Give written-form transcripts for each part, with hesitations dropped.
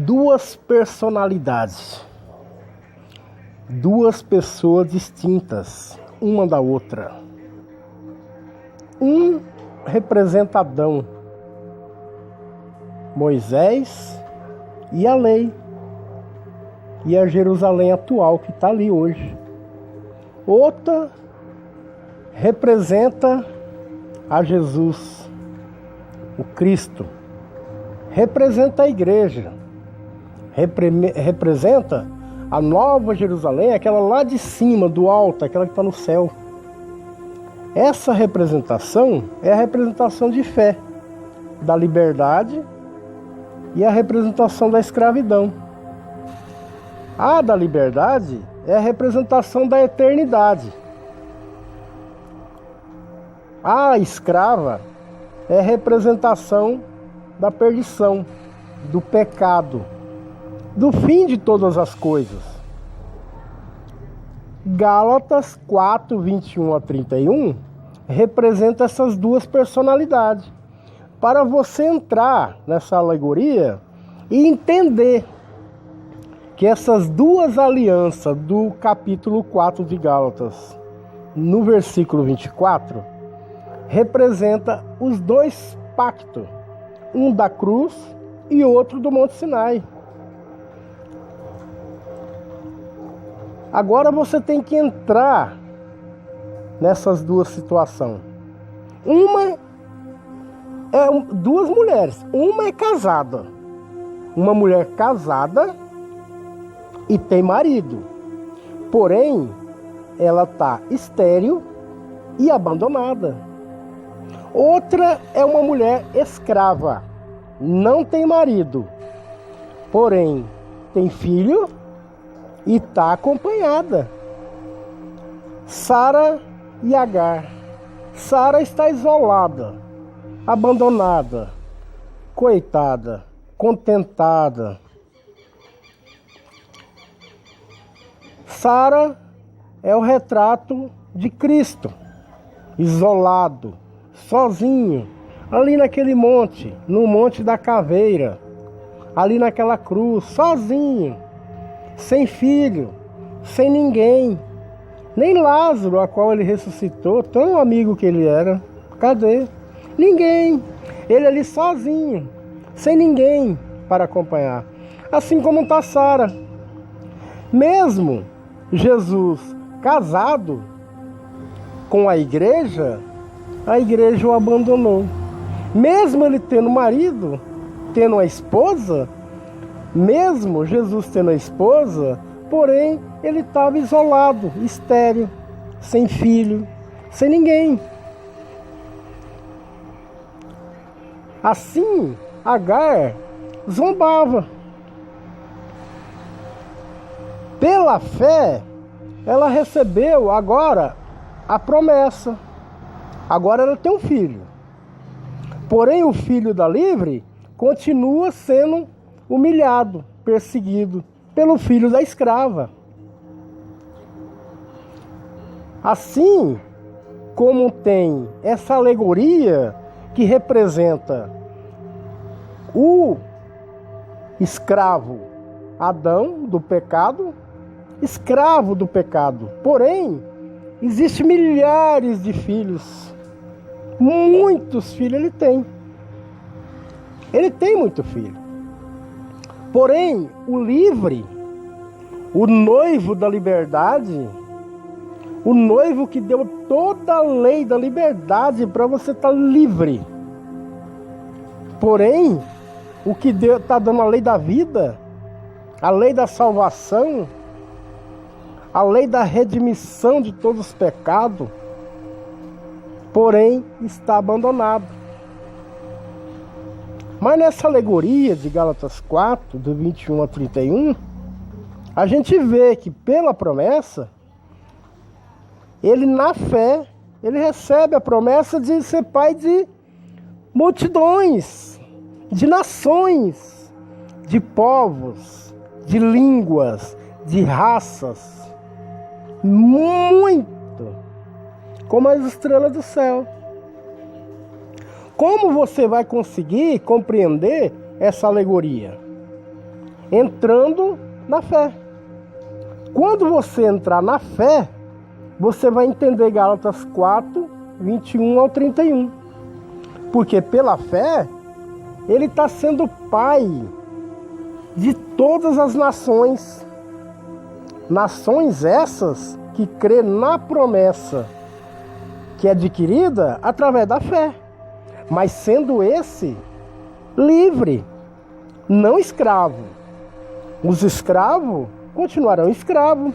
duas personalidades, duas pessoas distintas uma da outra. Um representa Adão, Moisés e a lei, e a Jerusalém atual que está ali hoje. Outra representa a Jesus, o Cristo, representa a igreja, representa a nova Jerusalém, aquela lá de cima, do alto, aquela que está no céu. Essa representação é a representação de fé, da liberdade e a representação da escravidão. A da liberdade é a representação da eternidade. A escrava é a representação da perdição, do pecado, do fim de todas as coisas. Gálatas 4, 21 a 31 representa essas duas personalidades. Para você entrar nessa alegoria e entender que essas duas alianças do capítulo 4 de Gálatas, no versículo 24, representa os dois pactos, um da cruz e outro do Monte Sinai. Agora você tem que entrar nessas duas situações. Uma é duas mulheres. Uma é casada. Uma mulher casada e tem marido. Porém, ela está estéril e abandonada. Outra é uma mulher escrava. Não tem marido. Porém, tem filho e está acompanhada. Sara e Agar. Sara está isolada, abandonada, coitada, contentada. Sara é o retrato de Cristo, isolado, sozinho, ali naquele monte, no Monte da Caveira, ali naquela cruz, sozinho, sem filho, sem ninguém. Nem Lázaro, a qual ele ressuscitou, tão amigo que ele era. Cadê? Ninguém. Ele ali sozinho, sem ninguém para acompanhar. Assim como está Sara. Mesmo Jesus casado com a igreja o abandonou. Mesmo ele tendo marido, tendo uma esposa, mesmo Jesus tendo a esposa, porém, ele estava isolado, estéril, sem filho, sem ninguém. Assim, Agar zombava. Pela fé, ela recebeu agora a promessa. Agora ela tem um filho. Porém, o filho da livre continua sendo humilhado, perseguido pelo filho da escrava. Assim como tem essa alegoria que representa o escravo Adão do pecado, escravo do pecado. Porém, existem milhares de filhos. Muitos filhos ele tem. Ele tem muito filho. Porém, o livre, o noivo da liberdade, o noivo que deu toda a lei da liberdade para você estar livre. Porém, o que está dando a lei da vida, a lei da salvação, a lei da redimissão de todos os pecados, porém está abandonado. Mas nessa alegoria de Gálatas 4, do 21 a 31, a gente vê que pela promessa, ele na fé, ele recebe a promessa de ser pai de multidões, de nações, de povos, de línguas, de raças, muito, como as estrelas do céu. Como você vai conseguir compreender essa alegoria? entrando na fé. Quando você entrar na fé, você vai entender Gálatas 4, 21 ao 31. Porque pela fé, ele está sendo pai de todas as nações. Nações essas que crê na promessa que é adquirida através da fé. Mas sendo esse livre, não escravo. Os escravos continuarão escravos.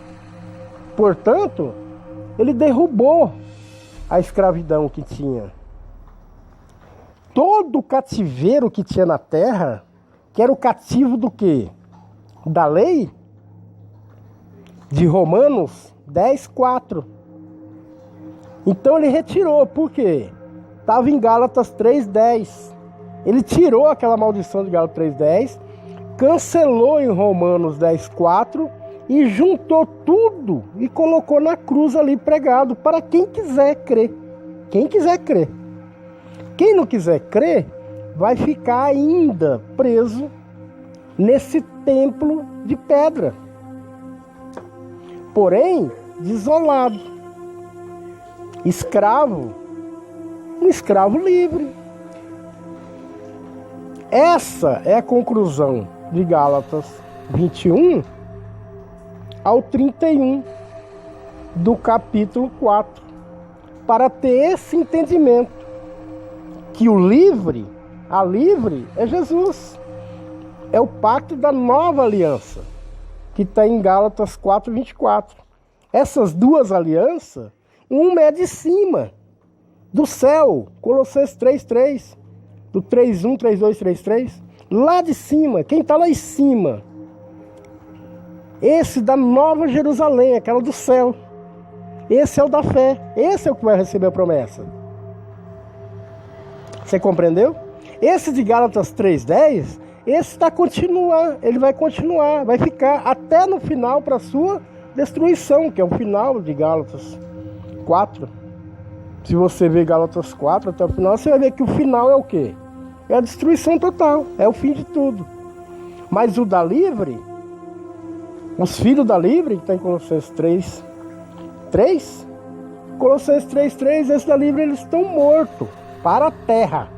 Portanto, ele derrubou a escravidão que tinha. Todo o cativeiro que tinha na terra, que era o cativo do quê? Da lei? De Romanos 10, 4. Então ele retirou, por quê? Estava em Gálatas 3:10. Ele tirou aquela maldição de Gálatas 3:10, cancelou em Romanos 10:4 e juntou tudo e colocou na cruz ali pregado para quem quiser crer. Quem quiser crer. Quem não quiser crer vai ficar ainda preso nesse templo de pedra. Porém, desolado. Escravo. Um escravo livre. Essa é a conclusão de Gálatas 21 ao 31 do capítulo 4. Para ter esse entendimento que o livre, a livre é Jesus. É o pacto da nova aliança, que está em Gálatas 4, 24. Essas duas alianças, uma é de cima, do céu, Colossenses 3:3, do 3:1, 3:2, 3:3, lá de cima, quem está lá em cima? Esse da Nova Jerusalém, aquela do céu. Esse é o da fé, esse é o que vai receber a promessa. Você compreendeu? Esse de Gálatas 3:10, esse está continuar, ele vai continuar, vai ficar até no final para a sua destruição, que é o final de Gálatas 4. Se você ver Gálatas 4 até o final, você vai ver que o final é o quê? É a destruição total, é o fim de tudo. Mas o da livre, os filhos da livre, que está em Colossenses 3:3, Colossenses 3:3, esses da livre, eles estão mortos para a terra.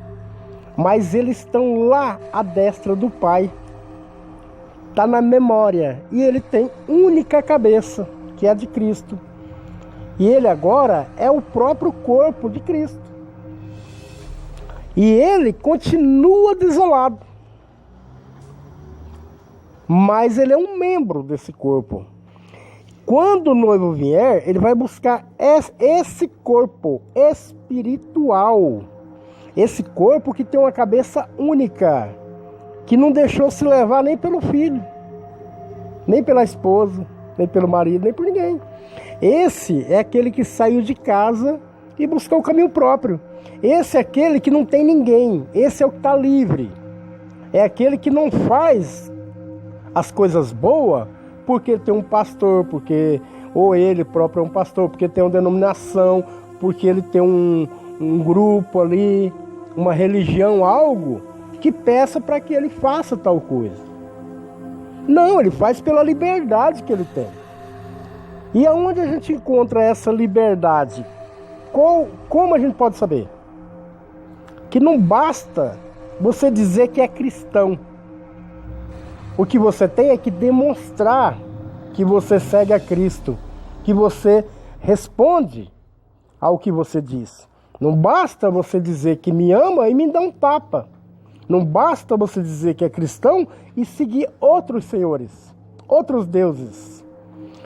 Mas eles estão lá à destra do Pai. Está na memória. E ele tem única cabeça, que é a de Cristo. E ele agora é o próprio corpo de Cristo. E ele continua desolado. Mas ele é um membro desse corpo. Quando o noivo vier, ele vai buscar esse corpo espiritual. Esse corpo que tem uma cabeça única, que não deixou se levar nem pelo filho, nem pela esposa, nem pelo marido, nem por ninguém. Esse é aquele que saiu de casa e buscou o caminho próprio. Esse é aquele que não tem ninguém. Esse é o que está livre. É aquele que não faz as coisas boas porque tem um pastor, porque ou ele próprio é um pastor, porque tem uma denominação, porque ele tem um grupo ali, uma religião, algo que peça para que ele faça tal coisa. Não, ele faz pela liberdade que ele tem. E aonde a gente encontra essa liberdade? Como a gente pode saber? Que não basta você dizer que é cristão. O que você tem é que demonstrar que você segue a Cristo, que você responde ao que você diz. Não basta você dizer que me ama e me dá um tapa. Não basta você dizer que é cristão e seguir outros senhores, outros deuses.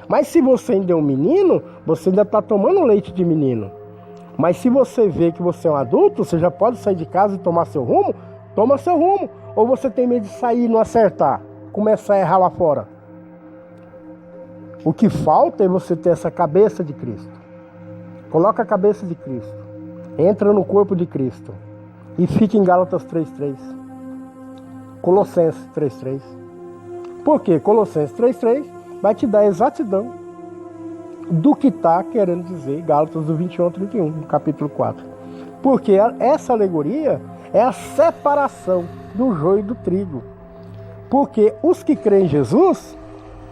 Mas se você ainda é um menino, você ainda está tomando leite de menino. Mas se você vê que você é um adulto, você já pode sair de casa e tomar seu rumo, toma seu rumo. Ou você tem medo de sair e não acertar, começar a errar lá fora. O que falta é você ter essa cabeça de Cristo. Coloca a cabeça de Cristo. Entra no corpo de Cristo. E fica em Gálatas 3:3. Colossenses 3:3. Por quê? Colossenses 3:3 vai te dar a exatidão do que está querendo dizer Gálatas do 21 ao 31, no capítulo 4. Porque essa alegoria é a separação do joio do trigo. Porque os que creem em Jesus,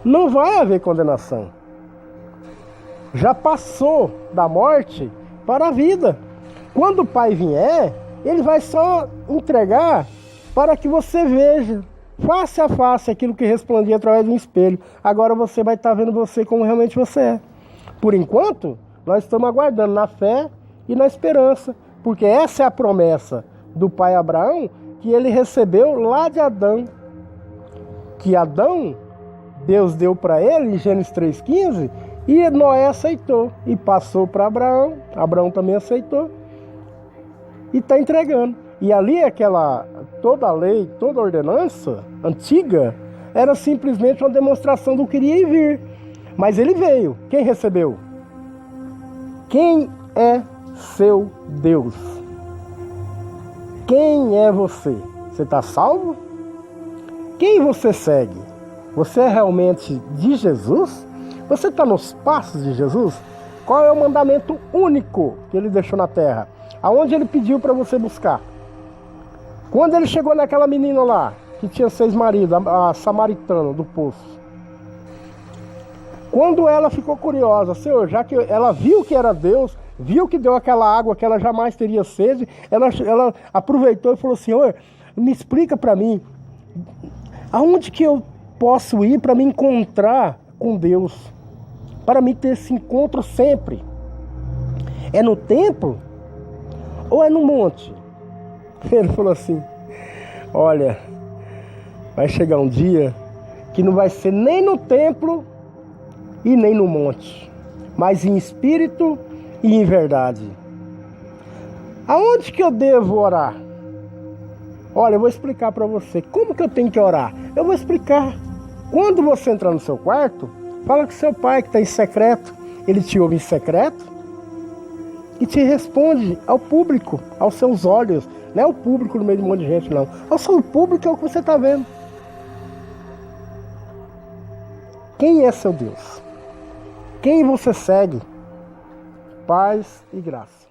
não vai haver condenação. Já passou da morte para a vida. Quando o Pai vier, Ele vai só entregar para que você veja, face a face, aquilo que resplandia através de um espelho. Agora você vai estar vendo você como realmente você é. Por enquanto, nós estamos aguardando na fé e na esperança, porque essa é a promessa do pai Abraão que ele recebeu lá de Adão. Que Adão, Deus deu para ele em Gênesis 3,15, e Noé aceitou e passou para Abraão. Abraão também aceitou e está entregando. E ali toda a lei, toda a ordenança antiga era simplesmente uma demonstração do que iria vir. Mas ele veio. Quem recebeu? Quem é seu Deus? Quem é você? Você está salvo? Quem você segue? Você é realmente de Jesus? Você está nos passos de Jesus? Qual é o mandamento único que ele deixou na terra? Aonde ele pediu para você buscar? Quando ele chegou naquela menina lá, que tinha 6 maridos, a samaritana do poço. Quando ela ficou curiosa, Senhor, já que ela viu que era Deus, viu que deu aquela água que ela jamais teria sede, ela aproveitou e falou, Senhor, me explica para mim, aonde que eu posso ir para me encontrar com Deus? Para mim ter esse encontro sempre? É no templo ou é no monte? Ele falou assim, olha, vai chegar um dia que não vai ser nem no templo e nem no monte, mas em espírito e em verdade. Aonde que eu devo orar? Olha, eu vou explicar para você como que eu tenho que orar. Eu vou explicar. Quando você entrar no seu quarto, fala com seu pai que está em secreto. Ele te ouve em secreto e te responde ao público, aos seus olhos. Não é o público no meio de um monte de gente, não. O seu público é o que você está vendo. Quem é seu Deus? Quem você segue? Paz e graça.